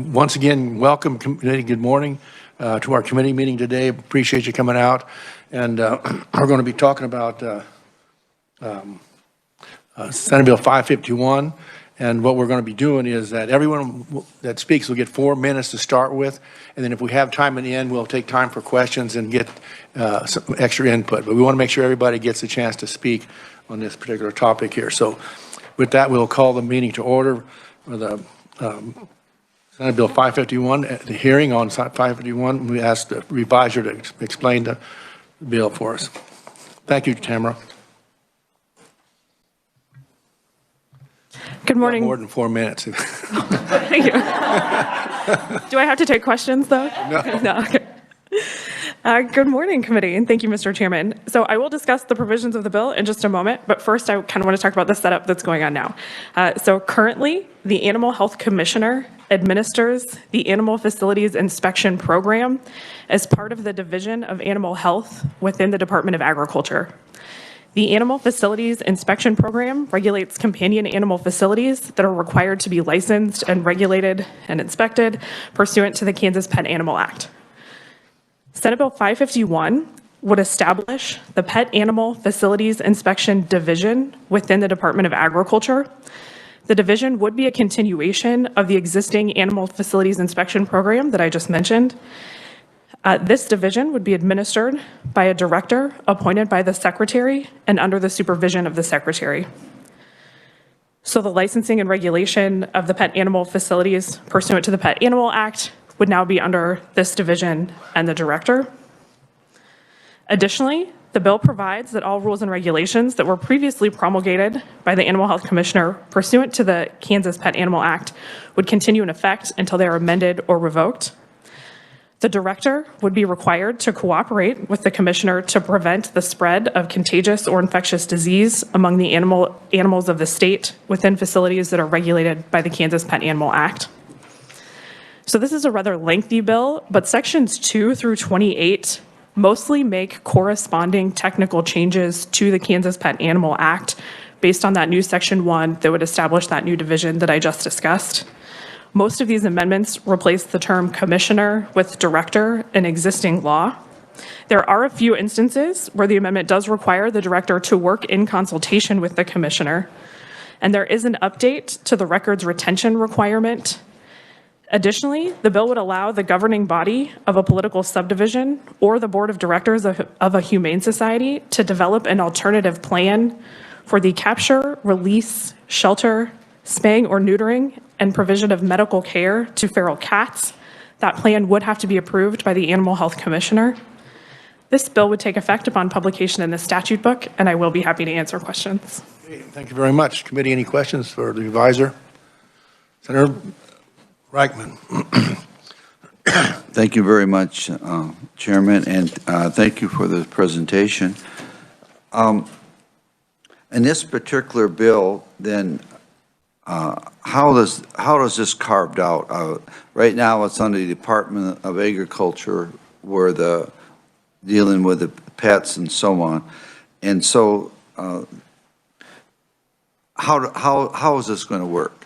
Once again, welcome, committee. Good morning to our committee meeting today. Appreciate you coming out. And we're going to be talking about Senate Bill 551. And what we're going to be doing is that everyone that speaks will get 4 minutes to start with. And then if we have time at the end, we'll take time for questions and get some extra input. But we want to make sure everybody gets a chance to speak on this particular topic here. So with that, we'll call the meeting to order for the Senate Bill 551, the hearing on 551. We asked the reviser to explain the bill for us. Thank you, Tamara. Good morning. More than 4 minutes. Thank you. Do I have to take questions, though? No. Okay. Good morning, committee, and thank you, Mr. Chairman. So I will discuss the provisions of the bill in just a moment, but first I kind of want to talk about the setup that's going on now. So currently, the Animal Health Commissioner administers the Animal Facilities Inspection Program as part of the Division of Animal Health within the Department of Agriculture. The Animal Facilities Inspection Program regulates companion animal facilities that are required to be licensed and regulated and inspected pursuant to the Kansas Pet Animal Act. Senate Bill 551 would establish the Pet Animal Facilities Inspection Division within the Department of Agriculture. The division would be a continuation of the existing Animal Facilities Inspection Program that I just mentioned. This division would be administered by a director appointed by the Secretary and under the supervision of the Secretary. So the licensing and regulation of the pet animal facilities pursuant to the Pet Animal Act would now be under this division and the director. Additionally, the bill provides that all rules and regulations that were previously promulgated by the Animal Health Commissioner pursuant to the Kansas Pet Animal Act would continue in effect until they are amended or revoked. The director would be required to cooperate with the commissioner to prevent the spread of contagious or infectious disease among the animals of the state within facilities that are regulated by the Kansas Pet Animal Act. So this is a rather lengthy bill, but sections 2 through 28 mostly make corresponding technical changes to the Kansas Pet Animal Act based on that new section 1 that would establish that new division that I just discussed. Most of these amendments replace the term commissioner with director in existing law. There are a few instances where the amendment does require the director to work in consultation with the commissioner, and there is an update to the records retention requirement. Additionally, the bill would allow the governing body of a political subdivision or the board of directors of a humane society to develop an alternative plan for the capture, release, shelter, spaying or neutering, and provision of medical care to feral cats. That plan would have to be approved by the Animal Health Commissioner. This bill would take effect upon publication in the statute book, and I will be happy to answer questions. Okay, thank you very much. Committee, any questions for the advisor? Senator Reichman. Thank you very much, Chairman, and thank you for the presentation. In this particular bill, then, how does this carved out? Right now, it's under the Department of Agriculture, where dealing with the pets and so on, and so how is this going to work?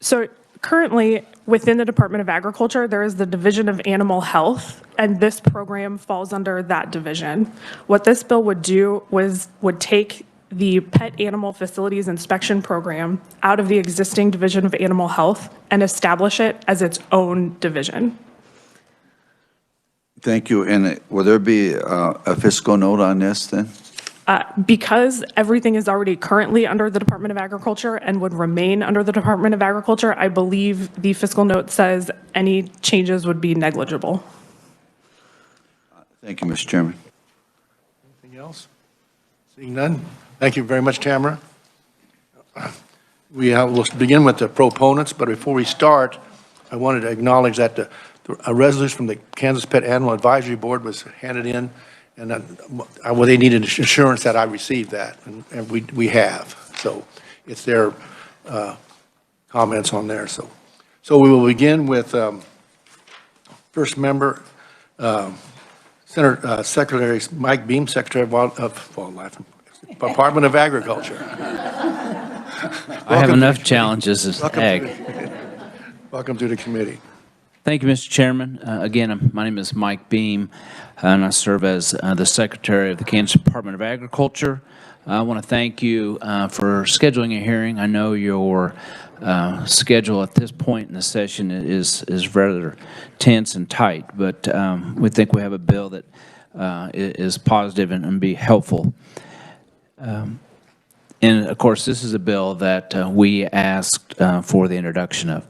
So currently, within the Department of Agriculture, there is the Division of Animal Health, and this program falls under that division. What this bill would do would take the Pet Animal Facilities Inspection Program out of the existing Division of Animal Health and establish it as its own division. Thank you. And will there be a fiscal note on this then? Because everything is already currently under the Department of Agriculture and would remain under the Department of Agriculture, I believe the fiscal note says any changes would be negligible. Thank you, Mr. Chairman. Anything else? Seeing none. Thank you very much, Tamara. We'll begin with the proponents, but before we start, I wanted to acknowledge that a resolution from the Kansas Pet Animal Advisory Board was handed in, and they needed assurance that I received that, and we have. So it's their comments on there. So we will begin with first member, Secretary Mike Beam, Secretary of Wildlife, Department of Agriculture. I have enough challenges as ag. Welcome to the committee. Thank you, Mr. Chairman. Again, my name is Mike Beam, and I serve as the Secretary of the Kansas Department of Agriculture. I want to thank you for scheduling a hearing. I know your schedule at this point in the session is rather tense and tight, but we think we have a bill that is positive and be helpful. And of course, this is a bill that we asked for the introduction of.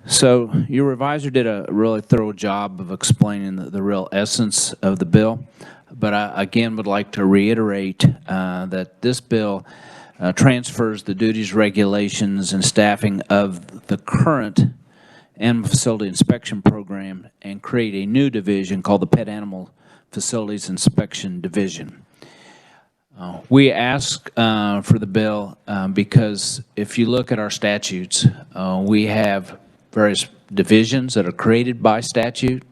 So your revisor did a really thorough job of explaining the real essence of the bill, but I again would like to reiterate that this bill transfers the duties, regulations, and staffing of the current animal facility inspection program and create a new division called the Pet Animal Facilities Inspection Division. We ask for the bill because if you look at our statutes, we have various divisions that are created by statute.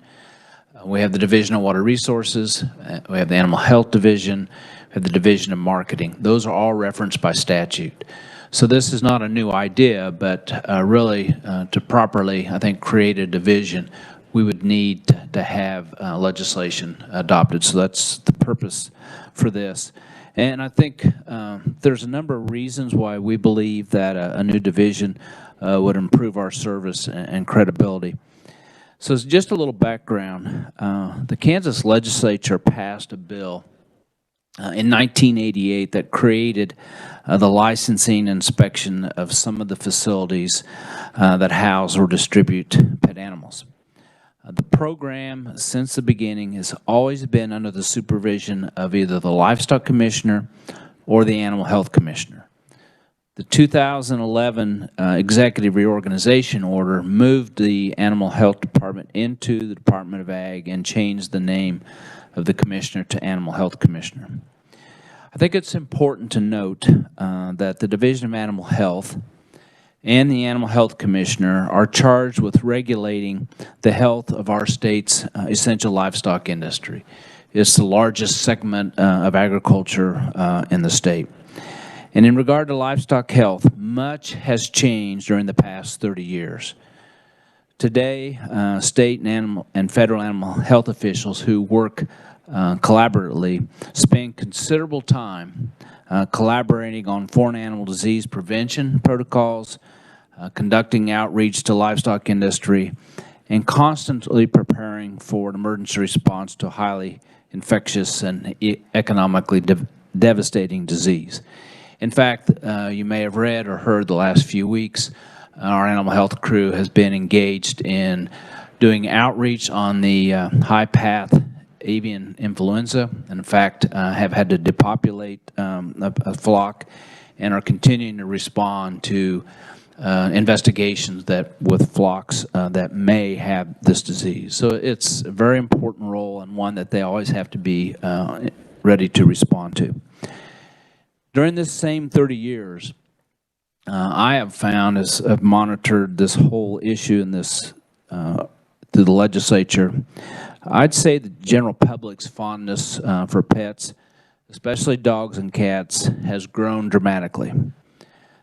We have the Division of Water Resources, we have the Animal Health Division, we have the Division of Marketing. Those are all referenced by statute. So this is not a new idea, but really to properly, I think, create a division, we would need to have legislation adopted. So that's the purpose for this. And I think there's a number of reasons why we believe that a new division would improve our service and credibility. So just a little background. The Kansas Legislature passed a bill in 1988 that created the licensing and inspection of some of the facilities that house or distribute pet animals. The program, since the beginning, has always been under the supervision of either the Livestock Commissioner or the Animal Health Commissioner. The 2011 Executive Reorganization Order moved the Animal Health Department into the Department of Ag and changed the name of the Commissioner to Animal Health Commissioner. I think it's important to note that the Division of Animal Health and the Animal Health Commissioner are charged with regulating the health of our state's essential livestock industry. It's the largest segment of agriculture in the state. And in regard to livestock health, much has changed during the past 30 years. Today, state and federal animal health officials who work collaboratively spend considerable time collaborating on foreign animal disease prevention protocols, conducting outreach to livestock industry, and constantly preparing for an emergency response to a highly infectious and economically devastating disease. In fact, you may have read or heard the last few weeks, our animal health crew has been engaged in doing outreach on the high-path avian influenza, and in fact have had to depopulate a flock and are continuing to respond to investigations that with flocks that may have this disease. So it's a very important role and one that they always have to be ready to respond to. During this same 30 years, I have found, as I've monitored this whole issue in this through the legislature, I'd say the general public's fondness for pets, especially dogs and cats, has grown dramatically.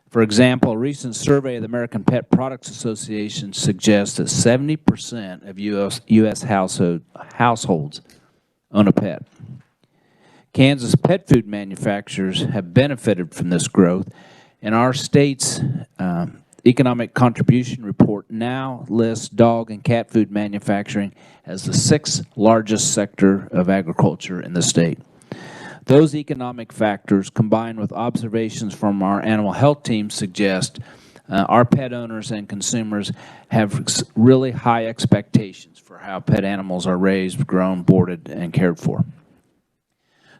For example, a recent survey of the American Pet Products Association suggests that 70% of U.S. households own a pet. Kansas pet food manufacturers have benefited from this growth, and our state's economic contribution report now lists dog and cat food manufacturing as the 6th largest sector of agriculture in the state. Those economic factors, combined with observations from our animal health team, suggest our pet owners and consumers have really high expectations for how pet animals are raised, grown, boarded, and cared for.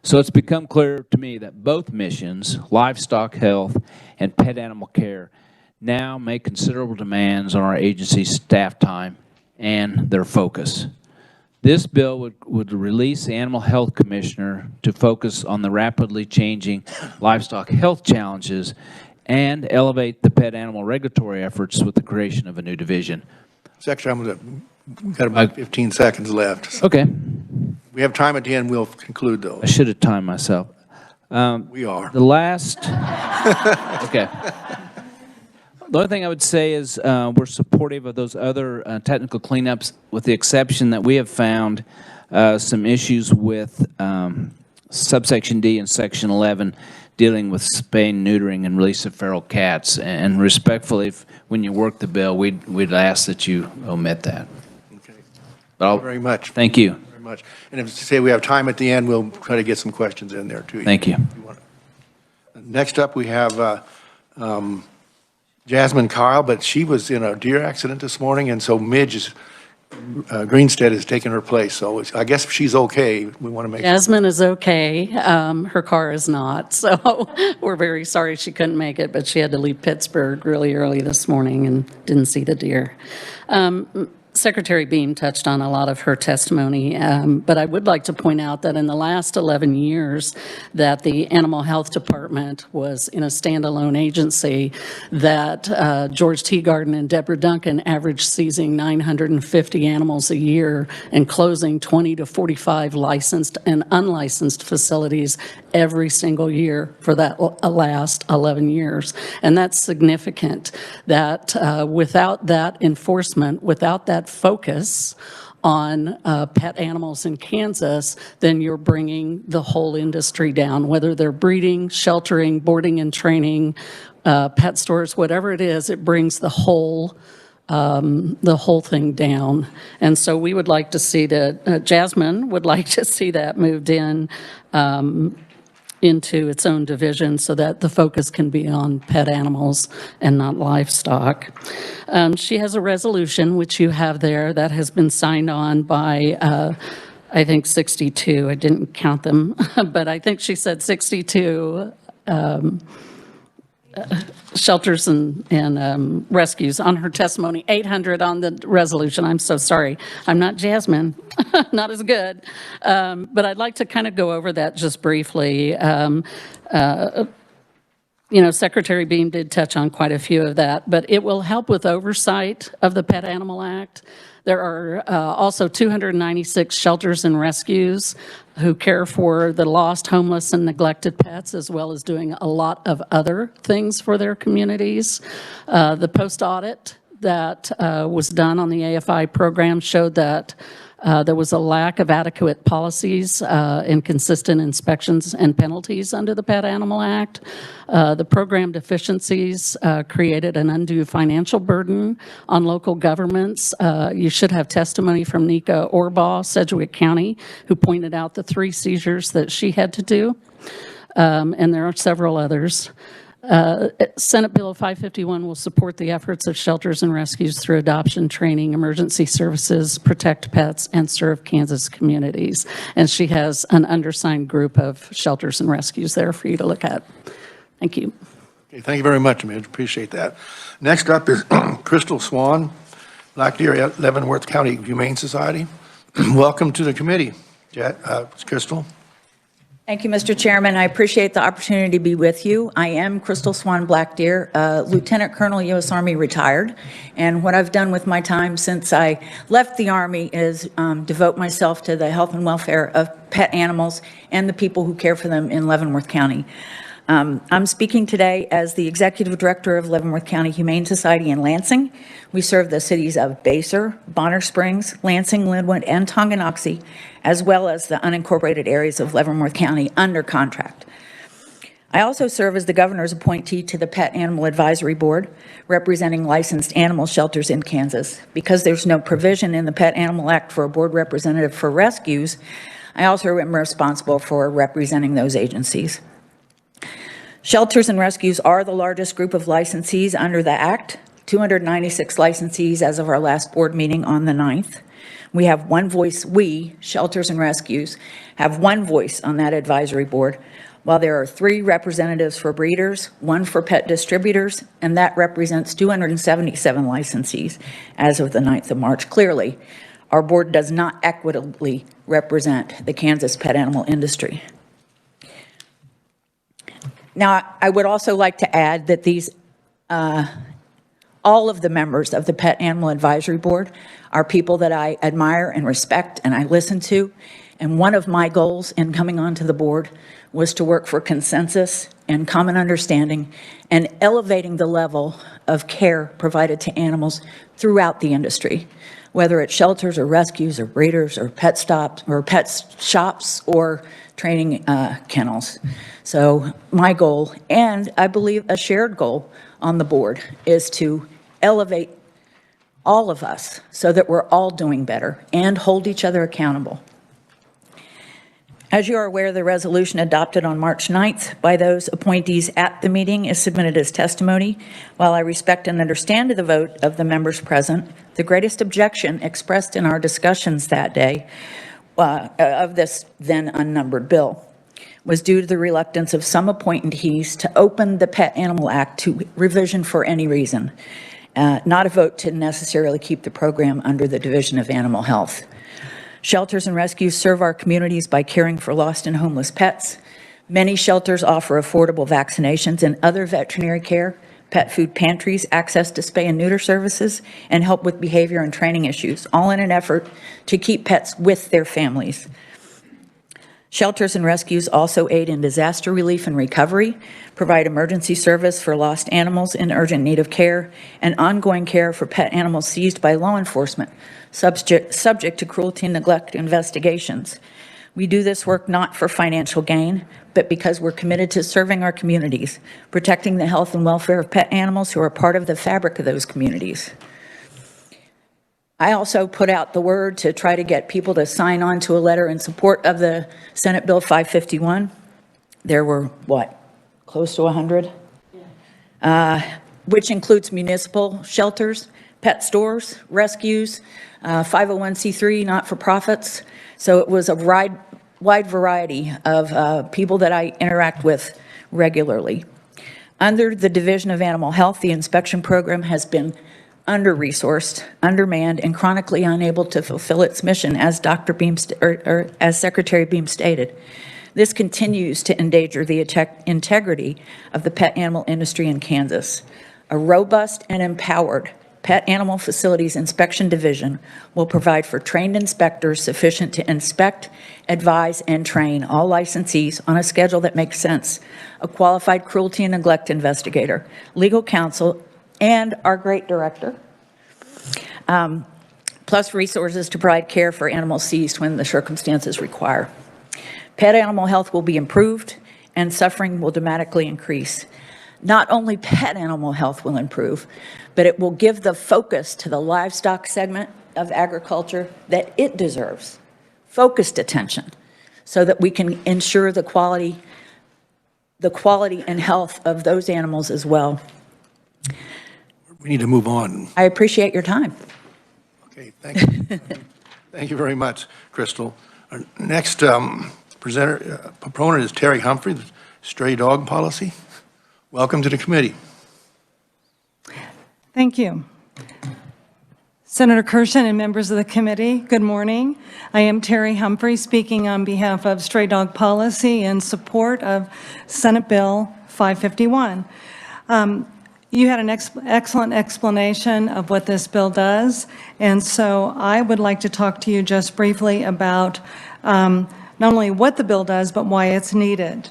So it's become clear to me that both missions, livestock health and pet animal care, now make considerable demands on our agency's staff time and their focus. This bill would release the Animal Health Commissioner to focus on the rapidly changing livestock health challenges and elevate the pet animal regulatory efforts with the creation of a new division. Secretary, we've got about 15 seconds left. Okay. We have time at the end. We'll conclude those. I should have timed myself. We are. The last, okay. The only thing I would say is we're supportive of those other technical cleanups, with the exception that we have found some issues with subsection D and section 11 dealing with spay and neutering and release of feral cats. And respectfully, when you work the bill, we'd ask that you omit that. Okay. But Thank you very much. Thank you. Very much. And if, say we have time at the end, we'll try to get some questions in there too. Thank you. Next up, we have Jasmine Kyle, but she was in a deer accident this morning, and so Midge Greenstead has taken her place. So I guess she's okay. We want to make. Jasmine is okay. Her car is not. So we're very sorry she couldn't make it, but she had to leave Pittsburgh really early this morning and didn't see the deer. Secretary Beam touched on a lot of her testimony, but I would like to point out that in the last 11 years that the Animal Health Department was in a standalone agency, that George Teagarden and Deborah Duncan averaged seizing 950 animals a year and closing 20 to 45 licensed and unlicensed facilities every single year for that last 11 years. And that's significant that without that enforcement, without that focus on pet animals in Kansas, then you're bringing the whole industry down, whether they're breeding, sheltering, boarding and training, pet stores, whatever it is, it brings the whole thing down. And so we would like to see that, Jasmine would like to see that moved into its own division so that the focus can be on pet animals and not livestock. She has a resolution, which you have there, that has been signed on by, I think, 62. I didn't count them, but I think she said 62 shelters and rescues on her testimony, 800 on the resolution. I'm so sorry. I'm not Jasmine, not as good. But I'd like to kind of go over that just briefly. Secretary Beam did touch on quite a few of that, but it will help with oversight of the Pet Animal Act. There are also 296 shelters and rescues who care for the lost, homeless, and neglected pets, as well as doing a lot of other things for their communities. The post-audit that was done on the AFI program showed that there was a lack of adequate policies and consistent inspections and penalties under the Pet Animal Act. The program deficiencies created an undue financial burden on local governments. You should have testimony from Nika Orbaugh, Sedgwick County, who pointed out the 3 seizures that she had to do. And there are several others. Senate Bill 551 will support the efforts of shelters and rescues through adoption, training, emergency services, protect pets, and serve Kansas communities. And she has an undersigned group of shelters and rescues there for you to look at. Thank you. Okay, thank you very much, Midge. Appreciate that. Next up is Crystal Swan, Black Deer, Leavenworth County Humane Society. Welcome to the committee, Crystal. Thank you, Mr. Chairman. I appreciate the opportunity to be with you. I am Crystal Swan Black Deer, Lieutenant Colonel, U.S. Army retired. And what I've done with my time since I left the Army is devote myself to the health and welfare of pet animals and the people who care for them in Leavenworth County. I'm speaking today as the Executive Director of Leavenworth County Humane Society in Lansing. We serve the cities of Basehor, Bonner Springs, Lansing, Linwood, and Tonganoxie, as well as the unincorporated areas of Leavenworth County under contract. I also serve as the Governor's appointee to the Pet Animal Advisory Board, representing licensed animal shelters in Kansas. Because there's no provision in the Pet Animal Act for a board representative for rescues, I also am responsible for representing those agencies. Shelters and rescues are the largest group of licensees under the Act, 296 licensees as of our last board meeting on the 9th. We have one voice, we, shelters and rescues, have one voice on that advisory board, while there are 3 representatives for breeders, 1 for pet distributors, and that represents 277 licensees as of the 9th of March. Clearly, our board does not equitably represent the Kansas pet animal industry. Now, I would also like to add that all of the members of the Pet Animal Advisory Board are people that I admire and respect and I listen to. And one of my goals in coming onto the board was to work for consensus and common understanding and elevating the level of care provided to animals throughout the industry, whether it's shelters or rescues or breeders or pet stops or pet shops or training kennels. So my goal, and I believe a shared goal on the board, is to elevate all of us so that we're all doing better and hold each other accountable. As you are aware, the resolution adopted on March 9th by those appointees at the meeting is submitted as testimony. While I respect and understand the vote of the members present, the greatest objection expressed in our discussions that day of this then unnumbered bill was due to the reluctance of some appointees to open the Pet Animal Act to revision for any reason, not a vote to necessarily keep the program under the Division of Animal Health. Shelters and rescues serve our communities by caring for lost and homeless pets. Many shelters offer affordable vaccinations and other veterinary care, pet food pantries, access to spay and neuter services, and help with behavior and training issues, all in an effort to keep pets with their families. Shelters and rescues also aid in disaster relief and recovery, provide emergency service for lost animals in urgent need of care, and ongoing care for pet animals seized by law enforcement, subject to cruelty and neglect investigations. We do this work not for financial gain, but because we're committed to serving our communities, protecting the health and welfare of pet animals who are part of the fabric of those communities. I also put out the word to try to get people to sign on to a letter in support of the Senate Bill 551. There were, close to 100? Which includes municipal shelters, pet stores, rescues, 501c3 not-for-profits. So it was a wide variety of people that I interact with regularly. Under the Division of Animal Health, the inspection program has been under-resourced, undermanned, and chronically unable to fulfill its mission, as Dr. Beam as Secretary Beam stated. This continues to endanger the integrity of the pet animal industry in Kansas. A robust and empowered Pet Animal Facilities Inspection Division will provide for trained inspectors sufficient to inspect, advise, and train all licensees on a schedule that makes sense, a qualified cruelty and neglect investigator, legal counsel, and our great director, plus resources to provide care for animals seized when the circumstances require. Pet animal health will be improved and suffering will dramatically increase. Not only pet animal health will improve, but it will give the focus to the livestock segment of agriculture that it deserves, focused attention, so that we can ensure the quality and health of those animals as well. We need to move on. I appreciate your time. Okay, thank you. Thank you very much, Crystal. Our next proponent is Terry Humphrey, the stray dog policy. Welcome to the committee. Thank you. Senator Kirshen and members of the committee, good morning. I am Terry Humphrey, speaking on behalf of Stray Dog Policy in support of Senate Bill 551. You had an excellent explanation of what this bill does, and so I would like to talk to you just briefly about not only what the bill does, but why it's needed.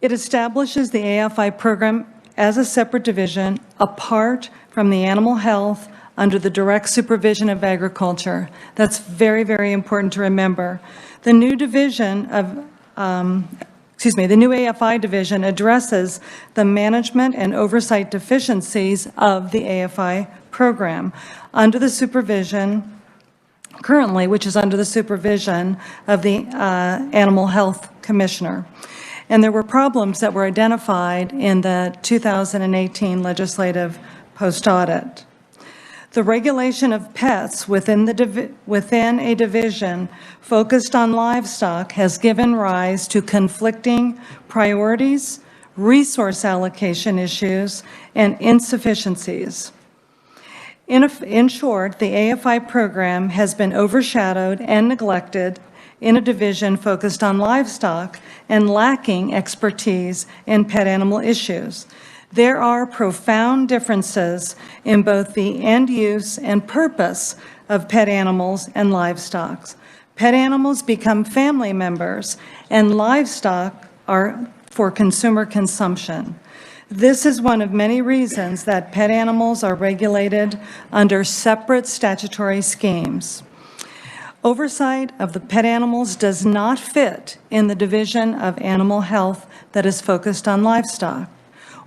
It establishes the AFI program as a separate division apart from the animal health under the direct supervision of agriculture. That's very, very important to remember. The new division of the new AFI division addresses the management and oversight deficiencies of the AFI program under the supervision, currently, which is under the supervision of the Animal Health Commissioner. And there were problems that were identified in the 2018 legislative post-audit. The regulation of pets within a division focused on livestock has given rise to conflicting priorities, resource allocation issues, and insufficiencies. In short, the AFI program has been overshadowed and neglected in a division focused on livestock and lacking expertise in pet animal issues. There are profound differences in both the end use and purpose of pet animals and livestock. Pet animals become family members, and livestock are for consumer consumption. This is one of many reasons that pet animals are regulated under separate statutory schemes. Oversight of the pet animals does not fit in the Division of Animal Health that is focused on livestock.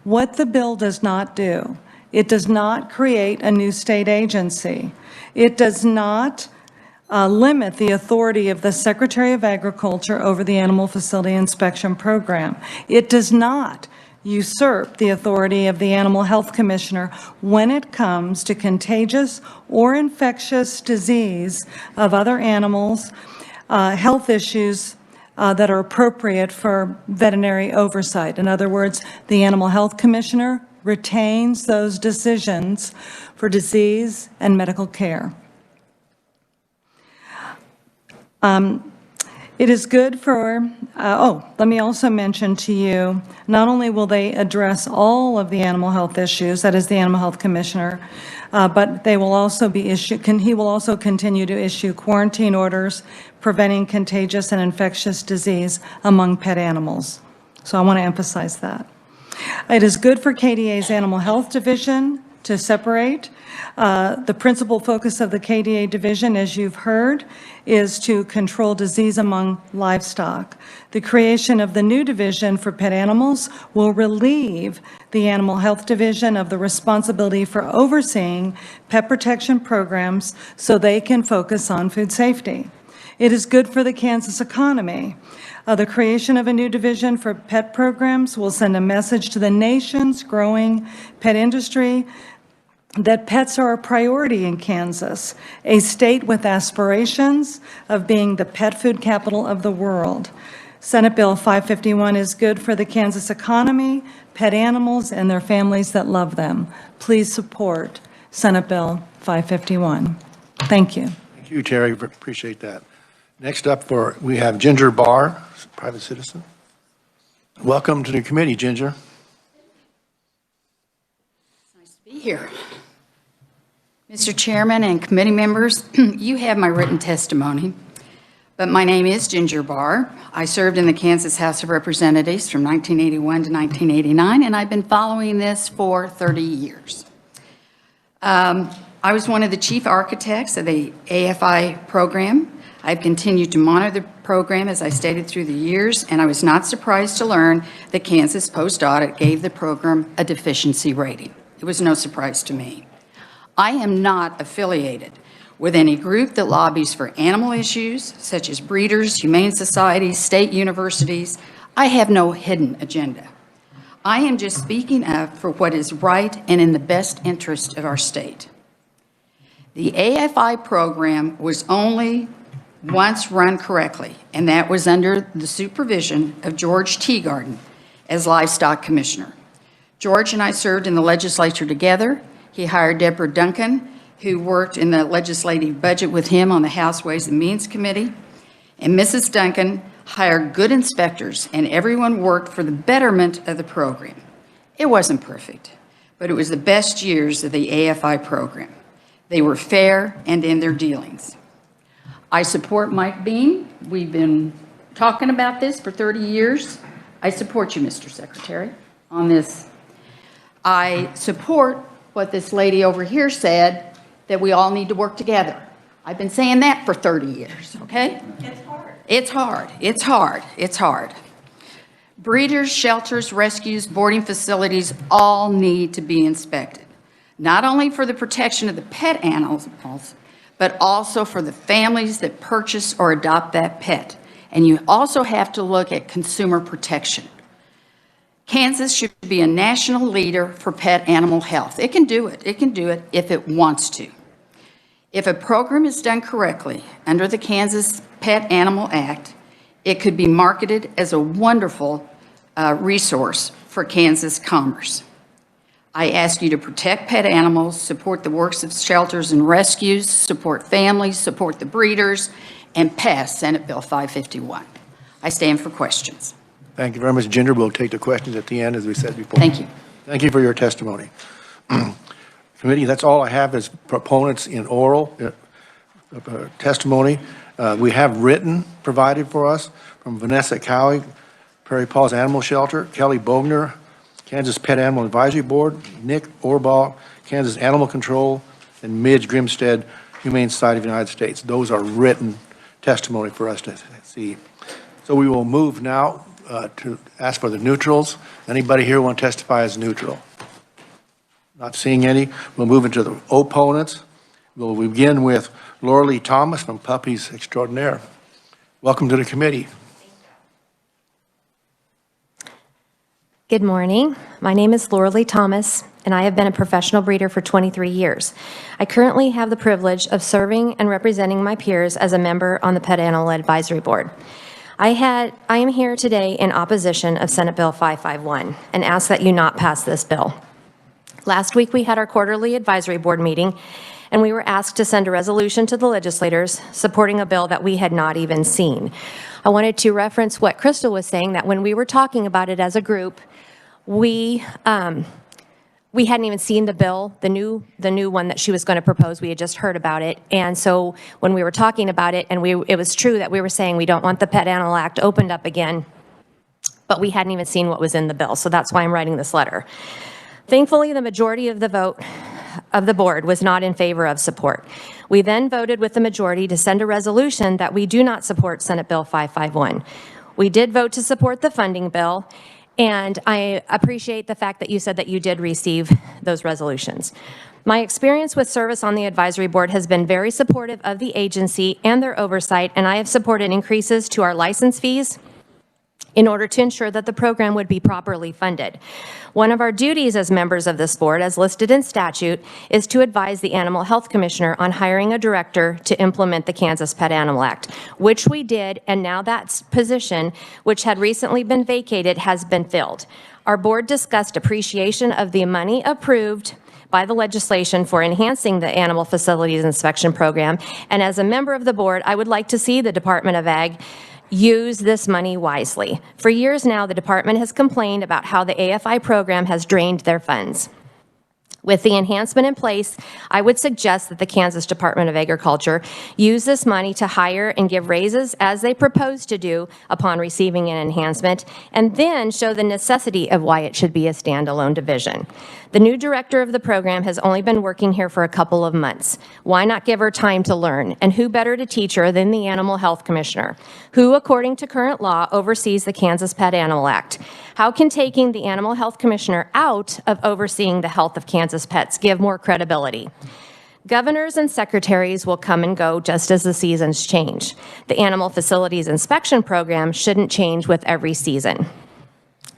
What the bill does not do, it does not create a new state agency. It does not limit the authority of the Secretary of Agriculture over the Animal Facility Inspection Program. It does not usurp the authority of the Animal Health Commissioner when it comes to contagious or infectious disease of other animals, health issues that are appropriate for veterinary oversight. In other words, the Animal Health Commissioner retains those decisions for disease and medical care. It is good for, let me also mention to you, not only will they address all of the animal health issues, that is the Animal Health Commissioner, but they will also be he will also continue to issue quarantine orders preventing contagious and infectious disease among pet animals. So I want to emphasize that. It is good for KDA's Animal Health Division to separate. The principal focus of the KDA division, as you've heard, is to control disease among livestock. The creation of the new division for pet animals will relieve the Animal Health Division of the responsibility for overseeing pet protection programs so they can focus on food safety. It is good for the Kansas economy. The creation of a new division for pet programs will send a message to the nation's growing pet industry that pets are a priority in Kansas, a state with aspirations of being the pet food capital of the world. Senate Bill 551 is good for the Kansas economy, pet animals, and their families that love them. Please support Senate Bill 551. Thank you. Thank you, Terry. Appreciate that. Next up, we have Ginger Barr, private citizen. Welcome to the committee, Ginger. Nice to be here. Mr. Chairman and committee members, you have my written testimony, but my name is Ginger Barr. I served in the Kansas House of Representatives from 1981 to 1989, and I've been following this for 30 years. I was one of the chief architects of the AFI program. I've continued to monitor the program, as I stated, through the years, and I was not surprised to learn that Kansas post-audit gave the program a deficiency rating. It was no surprise to me. I am not affiliated with any group that lobbies for animal issues, such as breeders, humane societies, state universities. I have no hidden agenda. I am just speaking up for what is right and in the best interest of our state. The AFI program was only once run correctly, and that was under the supervision of George Teagarden as Livestock Commissioner. George and I served in the legislature together. He hired Deborah Duncan, who worked in the legislative budget with him on the House Ways and Means Committee. And Mrs. Duncan hired good inspectors, and everyone worked for the betterment of the program. It wasn't perfect, but it was the best years of the AFI program. They were fair and in their dealings. I support Mike Beam. We've been talking about this for 30 years. I support you, Mr. Secretary, on this. I support what this lady over here said, that we all need to work together. I've been saying that for 30 years, okay? It's hard. It's hard. It's hard. It's hard. Breeders, shelters, rescues, boarding facilities all need to be inspected, not only for the protection of the pet animals, but also for the families that purchase or adopt that pet. And you also have to look at consumer protection. Kansas should be a national leader for pet animal health. It can do it. It can do it if it wants to. If a program is done correctly under the Kansas Pet Animal Act, it could be marketed as a wonderful resource for Kansas commerce. I ask you to protect pet animals, support the works of shelters and rescues, support families, support the breeders, and pass Senate Bill 551. I stand for questions. Thank you very much, Ginger. We'll take the questions at the end, as we said before. Thank you. Thank you for your testimony. Committee, that's all I have as proponents in oral testimony. We have written provided for us from Vanessa Cowie, Prairie Paws Animal Shelter, Kelly Bogner, Kansas Pet Animal Advisory Board, Nick Orbaugh, Kansas Animal Control, and Midge Grimstead, Humane Society of the United States. Those are written testimony for us to see. So we will move now to ask for the neutrals. Anybody here want to testify as neutral? Not seeing any. We'll move into the opponents. We'll begin with Laura Lee Thomas from Puppies Extraordinaire. Welcome to the committee. Good morning. My name is Laura Lee Thomas, and I have been a professional breeder for 23 years. I currently have the privilege of serving and representing my peers as a member on the Pet Animal Advisory Board. I am here today in opposition of Senate Bill 551 and ask that you not pass this bill. Last week, we had our quarterly advisory board meeting, and we were asked to send a resolution to the legislators supporting a bill that we had not even seen. I wanted to reference what Crystal was saying, that when we were talking about it as a group, we hadn't even seen the bill, the new one that she was going to propose. We had just heard about it. And so when we were talking about it, and it was true that we were saying we don't want the Pet Animal Act opened up again, but we hadn't even seen what was in the bill. So that's why I'm writing this letter. Thankfully, the majority of the vote of the board was not in favor of support. We then voted with the majority to send a resolution that we do not support Senate Bill 551. We did vote to support the funding bill, and I appreciate the fact that you said that you did receive those resolutions. My experience with service on the advisory board has been very supportive of the agency and their oversight, and I have supported increases to our license fees in order to ensure that the program would be properly funded. One of our duties as members of this board, as listed in statute, is to advise the Animal Health Commissioner on hiring a director to implement the Kansas Pet Animal Act, which we did, and now that position, which had recently been vacated, has been filled. Our board discussed appreciation of the money approved by the legislation for enhancing the Animal Facilities Inspection Program, and as a member of the board, I would like to see the Department of Ag use this money wisely. For years now, the department has complained about how the AFI program has drained their funds. With the enhancement in place, I would suggest that the Kansas Department of Agriculture use this money to hire and give raises as they propose to do upon receiving an enhancement, and then show the necessity of why it should be a standalone division. The new director of the program has only been working here for a couple of months. Why not give her time to learn? And who better to teach her than the Animal Health Commissioner, who, according to current law, oversees the Kansas Pet Animal Act? How can taking the Animal Health Commissioner out of overseeing the health of Kansas pets give more credibility? Governors and secretaries will come and go just as the seasons change. The Animal Facilities Inspection Program shouldn't change with every season.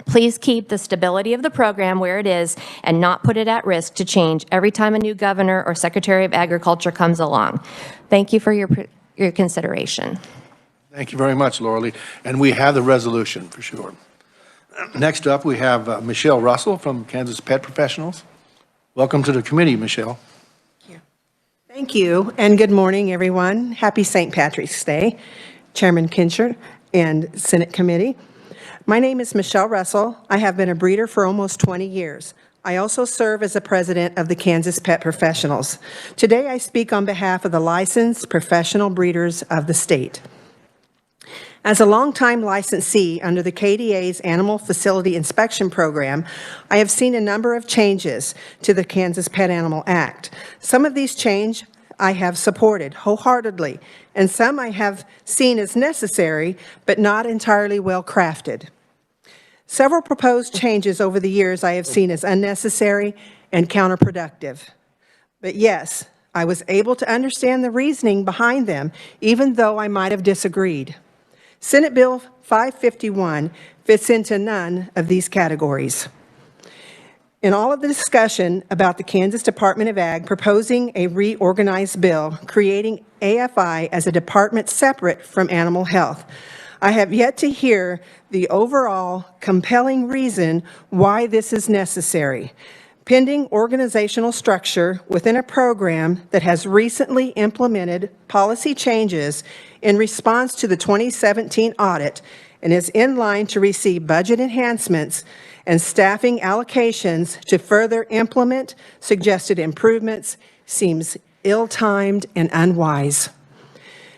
Please keep the stability of the program where it is and not put it at risk to change every time a new governor or secretary of agriculture comes along. Thank you for your consideration. Thank you very much, Laura Lee. And we have the resolution for sure. Next up, we have Michelle Russell from Kansas Pet Professionals. Welcome to the committee, Michelle. Thank you, and good morning, everyone. Happy St. Patrick's Day, Chairman Kincher and Senate Committee. My name is Michelle Russell. I have been a breeder for almost 20 years. I also serve as the president of the Kansas Pet Professionals. Today, I speak on behalf of the licensed professional breeders of the state. As a longtime licensee under the KDA's Animal Facility Inspection Program, I have seen a number of changes to the Kansas Pet Animal Act. Some of these changes I have supported wholeheartedly, and some I have seen as necessary, but not entirely well crafted. Several proposed changes over the years I have seen as unnecessary and counterproductive. But yes, I was able to understand the reasoning behind them, even though I might have disagreed. Senate Bill 551 fits into none of these categories. In all of the discussion about the Kansas Department of Ag proposing a reorganized bill creating AFI as a department separate from animal health, I have yet to hear the overall compelling reason why this is necessary. Pending organizational structure within a program that has recently implemented policy changes in response to the 2017 audit and is in line to receive budget enhancements and staffing allocations to further implement suggested improvements seems ill-timed and unwise.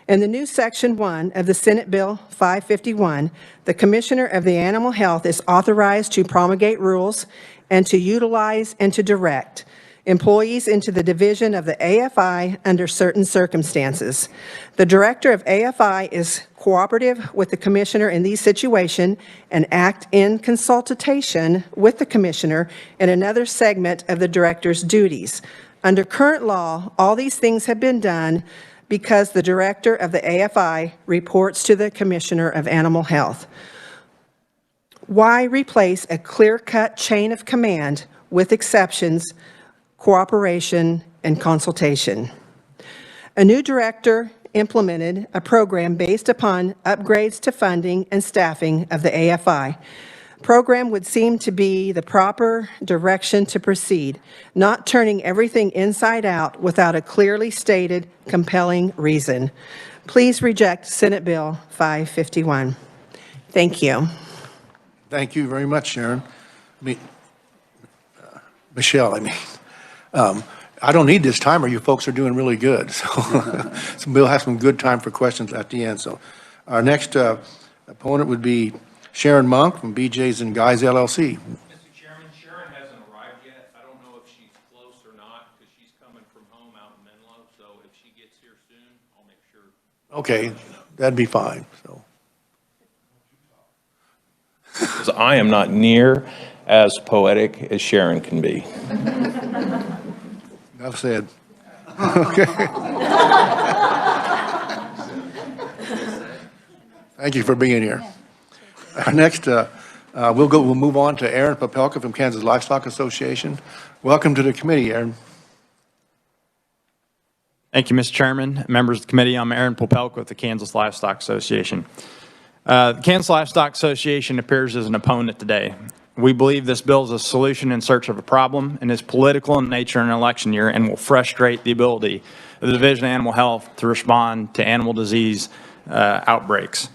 In the new Section 1 of the Senate Bill 551, the Commissioner of the Animal Health is authorized to promulgate rules and to utilize and to direct employees into the division of the AFI under certain circumstances. The Director of AFI is cooperative with the Commissioner in these situations and act in consultation with the Commissioner in another segment of the Director's duties. Under current law, all these things have been done because the Director of the AFI reports to the Commissioner of Animal Health. Why replace a clear-cut chain of command with exceptions, cooperation, and consultation? A new director implemented a program based upon upgrades to funding and staffing of the AFI. Program would seem to be the proper direction to proceed, not turning everything inside out without a clearly stated, compelling reason. Please reject Senate Bill 551. Thank you. Thank you very much, Sharon. Michelle, I don't need this timer. You folks are doing really good. So, so we'll have some good time for questions at the end. So our next opponent would be Sharon Monk from BJ's and Guys LLC. Mr. Chairman, Sharon hasn't arrived yet. I don't know if she's close or not because she's coming from home out in Menlo. So if she gets here soon, I'll make sure. Okay, that'd be fine. So. Because I am not near as poetic as Sharon can be. Enough said. Okay. Thank you for being here. Next, we'll move on to Aaron Popelka from Kansas Livestock Association. Welcome to the committee, Aaron. Thank you, Mr. Chairman, members of the committee. I'm Aaron Popelka with the Kansas Livestock Association. The Kansas Livestock Association appears as an opponent today. We believe this bill is a solution in search of a problem and is political in nature in an election year and will frustrate the ability of the Division of Animal Health to respond to animal disease outbreaks.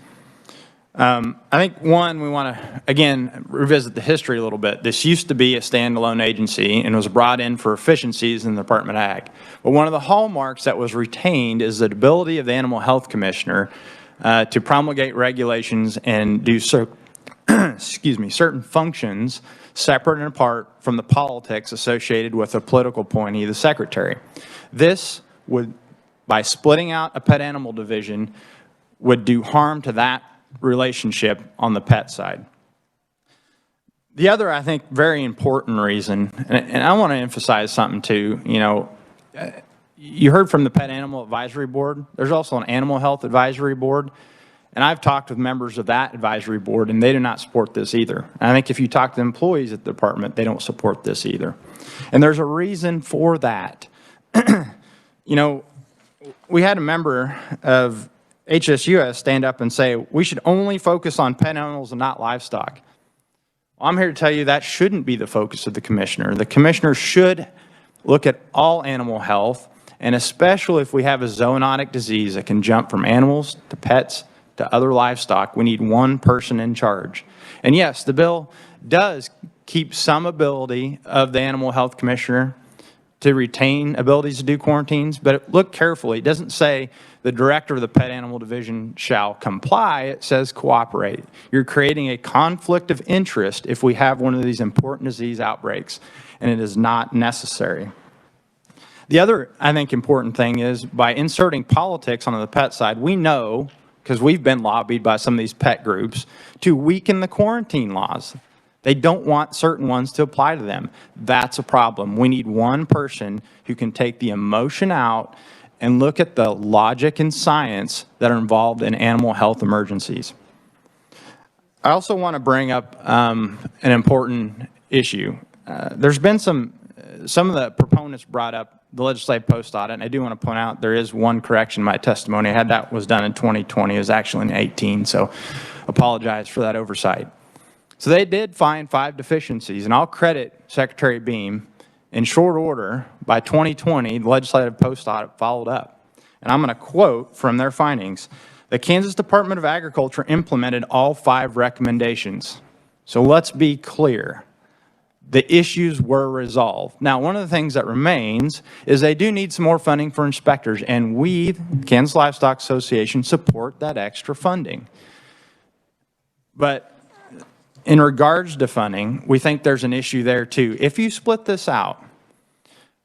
I think, one, we want to, again, revisit the history a little bit. This used to be a standalone agency and was brought in for efficiencies in the Department of Ag. But one of the hallmarks that was retained is the ability of the Animal Health Commissioner to promulgate regulations and do certain functions separate and apart from the politics associated with a political appointee, the secretary. This would, by splitting out a pet animal division, would do harm to that relationship on the pet side. The other, I think, very important reason, and I want to emphasize something too, you heard from the Pet Animal Advisory Board. There's also an Animal Health Advisory Board. And I've talked with members of that advisory board, and they do not support this either. And I think if you talk to employees at the department, they don't support this either. And there's a reason for that. We had a member of HSUS stand up and say, we should only focus on pet animals and not livestock. Well, I'm here to tell you that shouldn't be the focus of the commissioner. The commissioner should look at all animal health, and especially if we have a zoonotic disease that can jump from animals to pets to other livestock, we need one person in charge. And yes, the bill does keep some ability of the Animal Health Commissioner to retain abilities to do quarantines, but look carefully. It doesn't say the director of the Pet Animal Division shall comply. It says cooperate. You're creating a conflict of interest if we have one of these important disease outbreaks, and it is not necessary. The other, I think, important thing is by inserting politics on the pet side, we know, because we've been lobbied by some of these pet groups, to weaken the quarantine laws. They don't want certain ones to apply to them. That's a problem. We need one person who can take the emotion out and look at the logic and science that are involved in animal health emergencies. I also want to bring up an important issue. There's been some of the proponents brought up the legislative post audit, and I do want to point out there is one correction in my testimony. I had that was done in 2020. It was actually in 18, so apologize for that oversight. So they did find 5 deficiencies, and I'll credit Secretary Beam. In short order, by 2020, the legislative post audit followed up. And I'm going to quote from their findings. The Kansas Department of Agriculture implemented all 5 recommendations. So let's be clear. the issues were resolved. Now, one of the things that remains is they do need some more funding for inspectors, and we, Kansas Livestock Association, support that extra funding. But in regards to funding, we think there's an issue there too. If you split this out,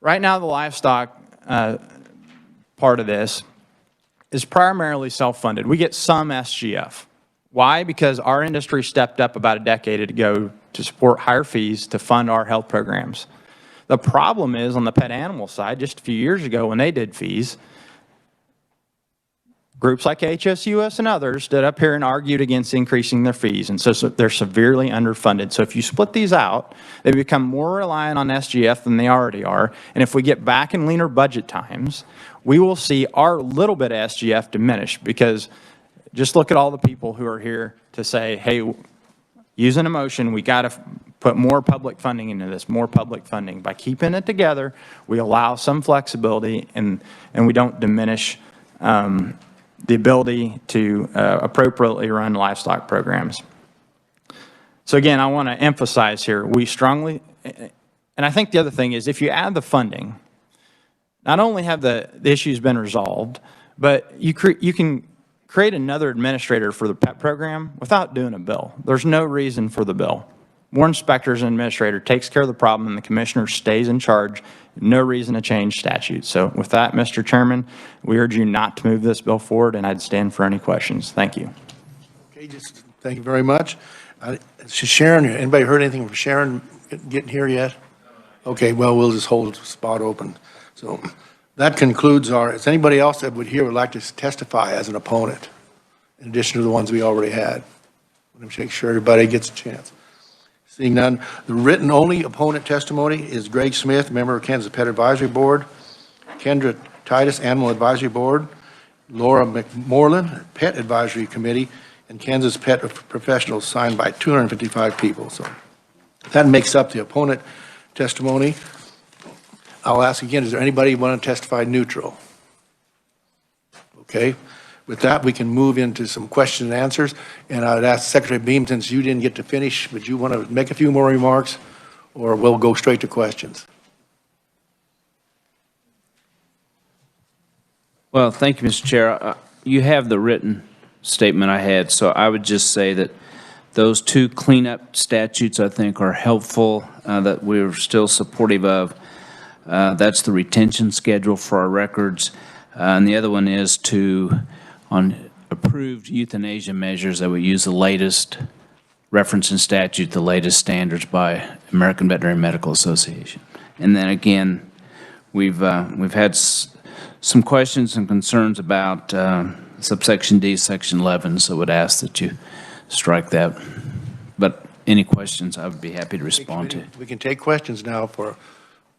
right now the livestock part of this is primarily self-funded. We get some SGF. Why? Because our industry stepped up about a decade ago to support higher fees to fund our health programs. The problem is on the pet animal side, just a few years ago when they did fees, groups like HSUS and others stood up here and argued against increasing their fees, and so they're severely underfunded. So if you split these out, they become more reliant on SGF than they already are, and if we get back in leaner budget times, we will see our little bit of SGF diminish, because just look at all the people who are here to say, hey, using a motion, we got to put more public funding into this, more public funding. By keeping it together, we allow some flexibility, and we don't diminish the ability to appropriately run livestock programs. So again, I want to emphasize here, we strongly, and I think the other thing is, if you add the funding, not only have the issues been resolved, but you can create another administrator for the pet program without doing a bill. There's no reason for the bill. More inspectors and administrator takes care of the problem, and the commissioner stays in charge. No reason to change statutes. So with that, Mr. Chairman, we urge you not to move this bill forward, and I'd stand for any questions. Thank you. Okay, thank you very much. Sharon, anybody heard anything from Sharon getting here yet? Okay, well, we'll just hold the spot open. So that concludes is anybody else that would like to testify as an opponent, in addition to the ones we already had? Let me make sure everybody gets a chance. Seeing none, the written only opponent testimony is Greg Smith, member of Kansas Pet Advisory Board, Kendra Titus, Animal Advisory Board, Laura McMorland, Pet Advisory Committee, and Kansas Pet Professionals, signed by 255 people. So that makes up the opponent testimony. I'll ask again, is there anybody who want to testify neutral? Okay. With that, we can move into some question and answers. And I would ask Secretary Beam, since you didn't get to finish, would you want to make a few more remarks, or we'll go straight to questions? Well, thank you, Mr. Chair. You have the written statement I had, so I would just say that those two cleanup statutes, I think, are helpful, that we're still supportive of. That's the retention schedule for our records. And the other one is on approved euthanasia measures that we use the latest reference in statute, the latest standards by American Veterinary Medical Association. And then again, we've had some questions and concerns about subsection D, section 11, so would ask that you strike that. But any questions, I would be happy to respond to. We can take questions now for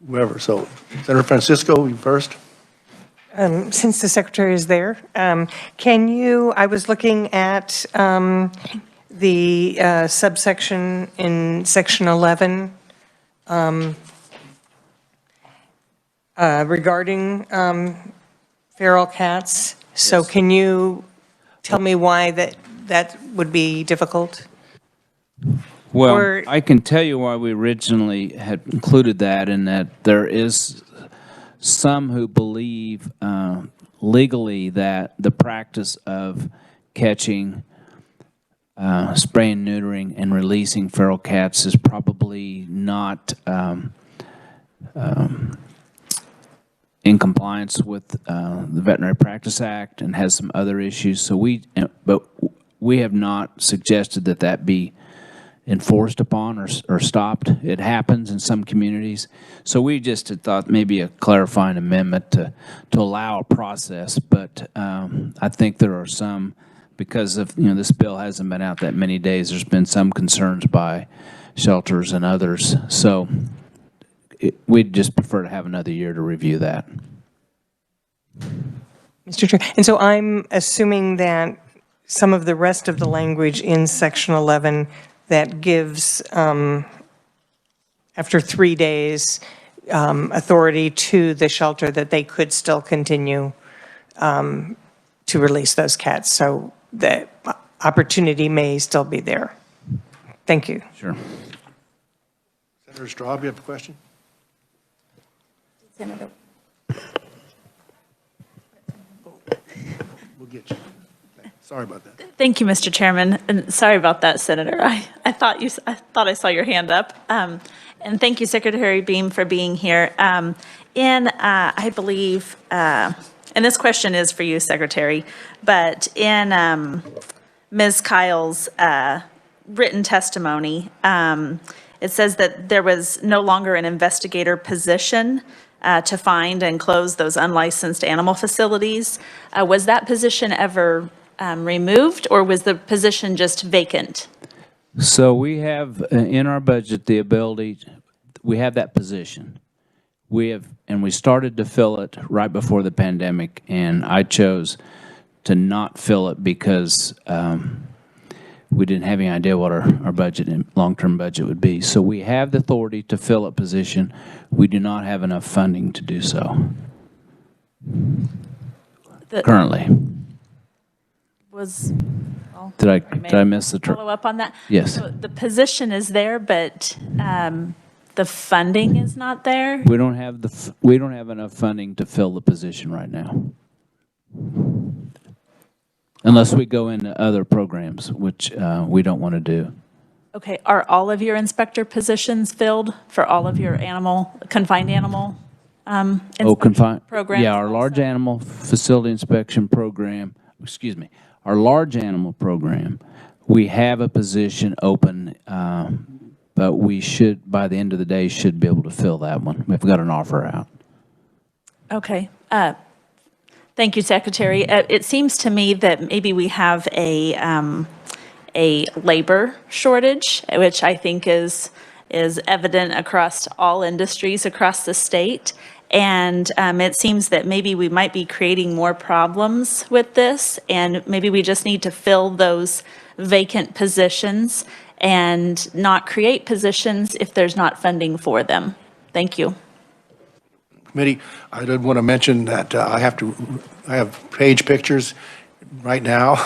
whoever. So Senator Francisco, you first. Since the secretary is there, can you, I was looking at the subsection in section 11 regarding feral cats. So Yes. can you tell me why that would be difficult? Well, Or- I can tell you why we originally had included that, in that there is some who believe legally that the practice of catching, spraying, neutering, and releasing feral cats is probably not in compliance with the Veterinary Practice Act, and has some other issues. So but we have not suggested that that be enforced upon or stopped. It happens in some communities. So we just had thought maybe a clarifying amendment to allow a process. But I think there are some, because of, this bill hasn't been out that many days, there's been some concerns by shelters and others. So we'd just prefer to have another year to review that. Mr. Chair, and so I'm assuming that some of the rest of the language in section 11 that gives, after 3 days, authority to the shelter that they could still continue to release those cats. So the opportunity may still be there. Thank you. Sure. Senator Straub, you have a question? Senator. We'll get you. Okay. Sorry about that. Thank you, Mr. Chairman, and sorry about that, Senator. I thought I saw your hand up. And thank you, Secretary Beam, for being here. I believe, and this question is for you, Secretary, but in Ms. Kyle's written testimony, it says that there was no longer an investigator position to find and close those unlicensed animal facilities. Was that position ever removed, or was the position just vacant? So we have in our budget the ability, we have that position. We started to fill it right before the pandemic, and I chose to not fill it because we didn't have any idea what our budget and long-term budget would be. So we have the authority to fill a position. We do not have enough funding to do so currently. Did I miss the follow up on that? Yes. So the position is there, but the funding is not there? We don't have enough funding to fill the position right now. Unless we go into other programs, which we don't want to do. Okay, are all of your inspector positions filled for all of your confined animal inspection programs? Yeah, our large animal facility inspection program, our large animal program, we have a position open, but we should, by the end of the day, should be able to fill that one. We've got an offer out. Okay. Thank you, Secretary. It seems to me that maybe we have a labor shortage, which I think is evident across all industries across the state. And it seems that maybe we might be creating more problems with this, and maybe we just need to fill those vacant positions and not create positions if there's not funding for them. Thank you. Committee, I did want to mention that I have page pictures right now,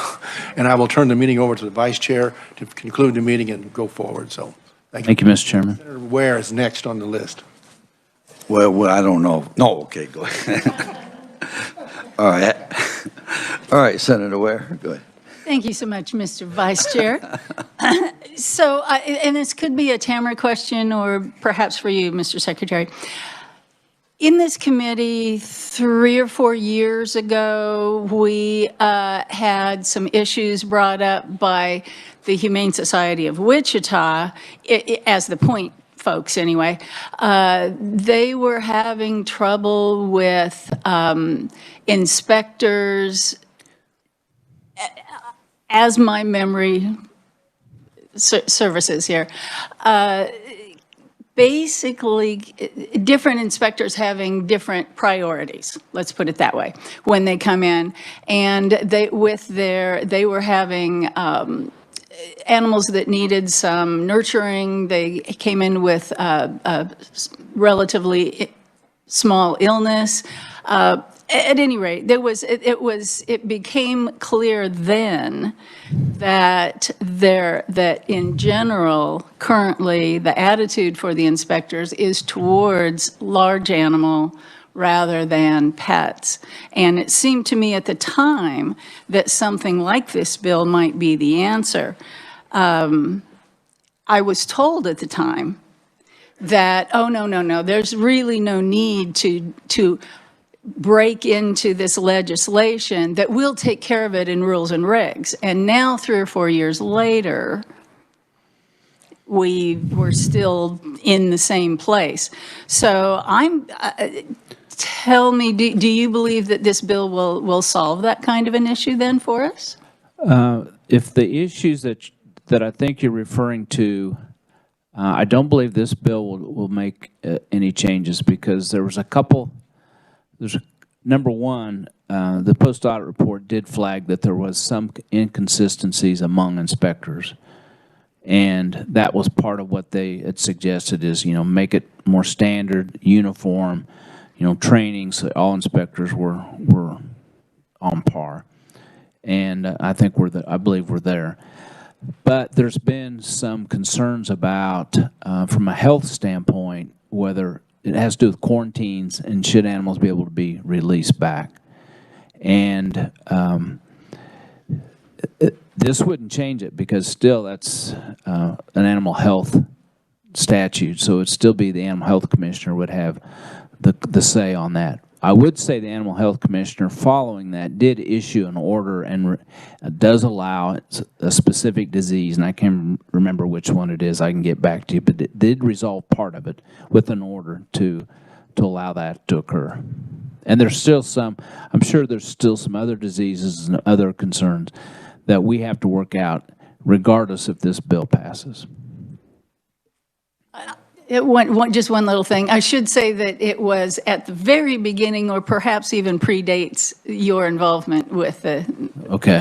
and I will turn the meeting over to the Vice Chair to conclude the meeting and go forward. So, thank you. Thank you, Mr. Chairman. Senator Ware is next on the list. Well, I don't know. No, okay, go ahead. All right. All right, Senator Ware, go ahead. Thank you so much, Mr. Vice Chair. So, and this could be a Tamara question or perhaps for you, Mr. Secretary. In this committee, 3 or 4 years ago, we had some issues brought up by the Humane Society of Wichita, as the point folks anyway. They were having trouble with inspectors, as my memory services here. Basically, different inspectors having different priorities, let's put it that way, when they come in. And they were having animals that needed some nurturing. They came in with a relatively small illness. At any rate, it became clear then that in general, currently, the attitude for the inspectors is towards large animal rather than pets. And it seemed to me at the time that something like this bill might be the answer. I was told at the time that, oh, no, there's really no need to break into this legislation, that we'll take care of it in rules and regs. And now, 3 or 4 years later, we're still in the same place. So tell me, do you believe that this bill will solve that kind of an issue then for us? If the issues that I think you're referring to, I don't believe this bill will make any changes, because there was a couple. Number one, the post-audit report did flag that there was some inconsistencies among inspectors. And that was part of what they had suggested is, make it more standard, uniform, training, so all inspectors were on par. And I believe we're there. But there's been some concerns about, from a health standpoint, whether it has to do with quarantines and should animals be able to be released back. And this wouldn't change it because still that's an animal health statute. So it'd still be the animal health commissioner would have the say on that. I would say the animal health commissioner following that did issue an order and does allow a specific disease, and I can't remember which one it is. I can get back to you, but it did resolve part of it with an order to allow that to occur. And there's still some, I'm sure there's still some other diseases and other concerns that we have to work out regardless if this bill passes. Just one little thing. I should say that it was at the very beginning, or perhaps even predates your involvement with the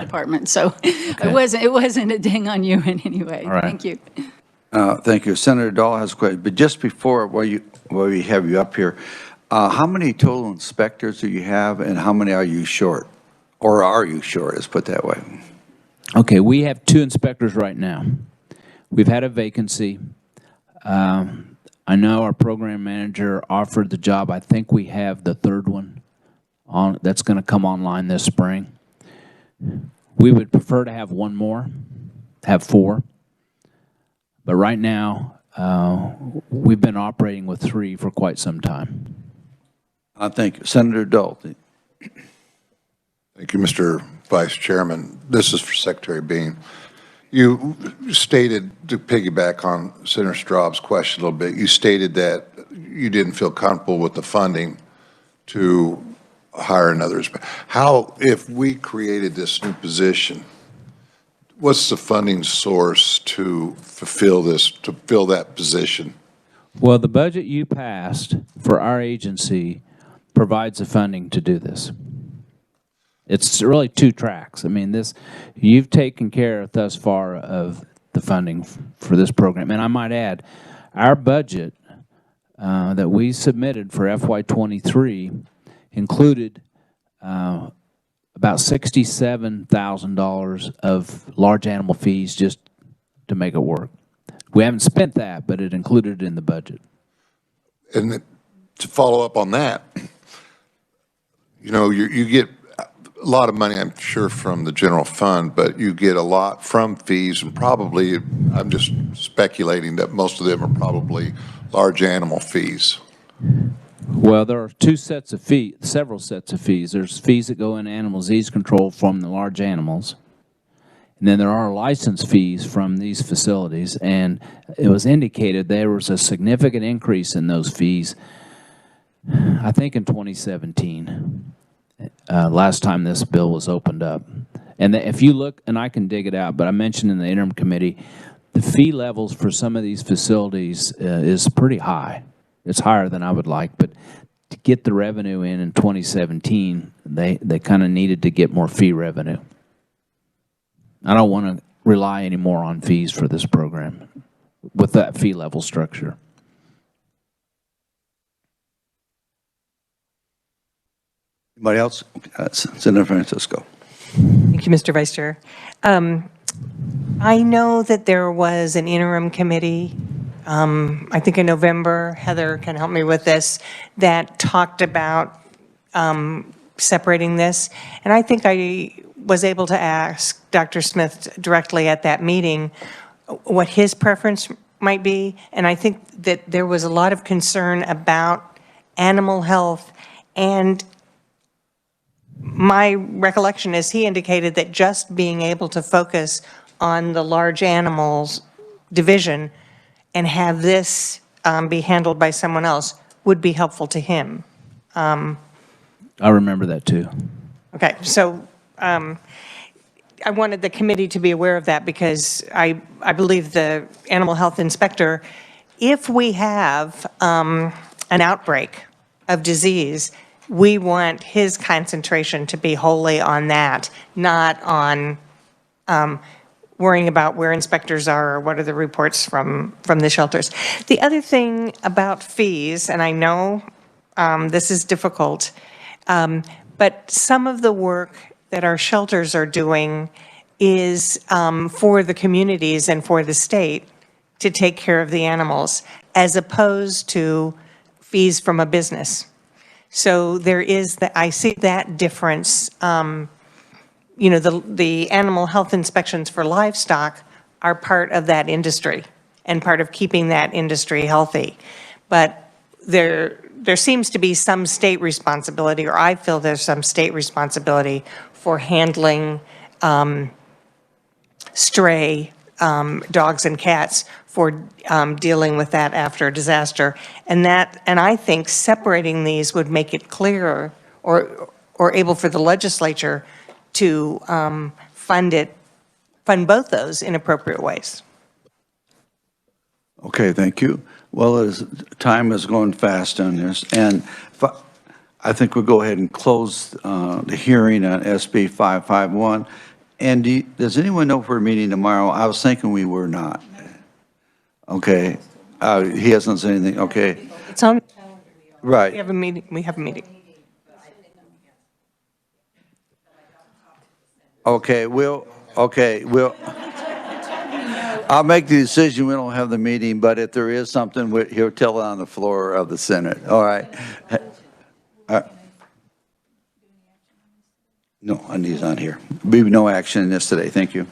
department. So it wasn't a ding on you in any way. All right. Thank you. Thank you. Senator Dahl has a question, but just before, while we have you up here, how many total inspectors do you have, and how many are you short? Or are you short, let's put it that way? Okay, we have 2 inspectors right now. We've had a vacancy. I know our program manager offered the job. I think we have the 3rd one on that's going to come online this spring. We would prefer to have 1 more, have 4. But right now, we've been operating with 3 for quite some time. Thank you. Senator Dalton. Thank you, Mr. Vice Chairman. This is for Secretary Beam. You stated, to piggyback on Senator Straub's question a little bit, you stated that you didn't feel comfortable with the funding to hire another. How, if we created this new position, what's the funding source to fulfill this, to fill that position? Well, the budget you passed for our agency provides the funding to do this. It's really 2 tracks. I mean, you've taken care of thus far of the funding for this program. And I might add, our budget that we submitted for FY23 included about $67,000 of large animal fees just to make it work. We haven't spent that, but it included it in the budget. And to follow up on that, you know, you get a lot of money, I'm sure, from the general fund, but you get a lot from fees, and probably, I'm just speculating that most of them are probably large animal fees. Well, there are 2 sets of fees, several sets of fees. There's fees that go in animal disease control from the large animals, and then there are license fees from these facilities, and it was indicated there was a significant increase in those fees, I think in 2017. Last time this bill was opened up. And if you look, and I can dig it out, but I mentioned in the interim committee, the fee levels for some of these facilities is pretty high. It's higher than I would like, but to get the revenue in 2017, they kind of needed to get more fee revenue. I don't want to rely anymore on fees for this program with that fee level structure. Anybody else? Senator Francisco. Thank you, Mr. Vice Chair. I know that there was an interim committee, I think in November, Heather can help me with this, that talked about separating this. And I think I was able to ask Dr. Smith directly at that meeting what his preference might be. And I think that there was a lot of concern about animal health, and my recollection is he indicated that just being able to focus on the large animals division and have this be handled by someone else would be helpful to him. I remember that too. Okay, so I wanted the committee to be aware of that, because I believe the animal health inspector, if we have an outbreak of disease, we want his concentration to be wholly on that, not on worrying about where inspectors are or what are the reports from the shelters. The other thing about fees, and I know this is difficult, but some of the work that our shelters are doing is for the communities and for the state to take care of the animals, as opposed to fees from a business. So there is, I see that difference. You know, the animal health inspections for livestock are part of that industry and part of keeping that industry healthy. But there seems to be some state responsibility, or I feel there's some state responsibility for handling stray dogs and cats, for dealing with that after a disaster. And I think separating these would make it clearer, or able for the legislature to fund both those in appropriate ways. Okay, thank you. Well, time is going fast on this, and I think we'll go ahead and close the hearing on SB 551. And does anyone know if we're meeting tomorrow? I was thinking we were not. Okay. He hasn't said anything. Okay. It's on. Right. We have a meeting. We have a meeting. Okay, I'll make the decision. We don't have the meeting, but if there is something, he'll tell it on the floor of the Senate. All right. No, he's not here. Be no action in this today. Thank you.